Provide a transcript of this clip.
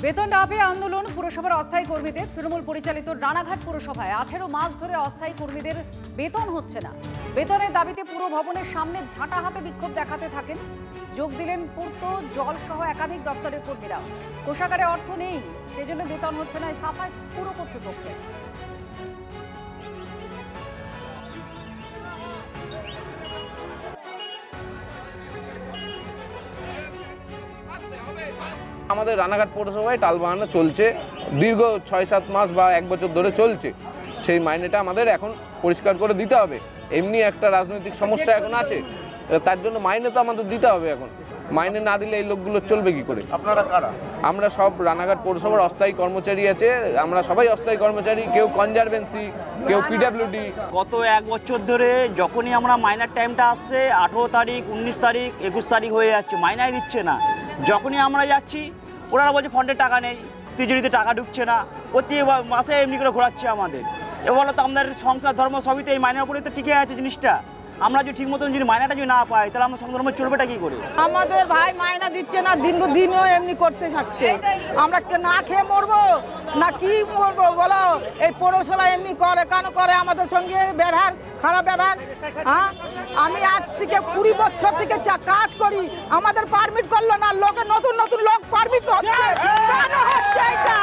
বেতন না পেয়ে আন্দোলন পুরসভার অস্থায়ী কর্মীদের। তৃণমূল পরিচালিত রানাঘাট পুরসভায় 18 মাস ধরে অস্থায়ী কর্মীদের বেতন হচ্ছে না। বেতনের দাবিতে পুরো ভবনের সামনে ঝাঁটা হাতে বিক্ষোভ দেখাতে থাকেন। যোগ দিলেন পূর্ত, জল সহ একাধিক দপ্তরের কর্মীরাও। কোষাগারে অর্থ নেই, সেজন্য বেতন হচ্ছে না সাফাই পুর কর্তৃপক্ষের। আমাদের রানাঘাট পৌরসভায় টালবাহানা চলছে, দীর্ঘ 6-7 মাস বা 1 বছর ধরে চলছে। সেই মাইনেটা আমাদের এখন পরিষ্কার করে দিতে হবে। এমনি একটা রাজনৈতিক সমস্যা এখন আছে, তার জন্য মাইনে তো আমাদের দিতে হবে। এখন মাইনে না দিলে এই লোকগুলো চলবে কি করে? আপনারা কারা? আমরা সব রানাঘাট পৌরসভার অস্থায়ী কর্মচারী আছে, আমরা সবাই অস্থায়ী কর্মচারী, কেউ কনজারভেন্সি, কেউ পিডাব্লিউডি। গত 1 বছর ধরে যখনই আমরা মাইনার টাইমটা আসছে 18 তারিখ, 19 তারিখ, 21 তারিখ হয়ে যাচ্ছে, মাইনাই দিচ্ছে না। যখনই আমরা যাচ্ছি ওনারা বলছে ফন্ডে টাকা নেই, তিজুরিতে টাকা ঢুকছে না, প্রতি মাসে এমনি করে ঘোরাচ্ছে আমাদের। এবার তো আমাদের সংসার ধর্ম সবই তো এই মাইনার উপরে তো টিকে আছে জিনিসটা। আমরা যদি ঠিক মতন যদি মাইনাটা যদি না পাই তাহলে আমরা সংসার ধর্ম চলবেটা কি করে? আমাদের ভাই মাইনা দিচ্ছে না, দিনও এমনি করতে থাকছে। আমরা না খেয়ে মরবো না কি মরবো বলো? এই পৌরসভা এমনি করে কেন করে আমাদের সঙ্গে ব্যবহার, খারাপ ব্যবহার। হ্যাঁ, আমি আজ থেকে 20 বছর থেকে কাজ করি, আমাদের পারমিট করলো না, লোকে নতুন নতুন লোক পারমিট হচ্ছে। কেন হচ্ছে এটা?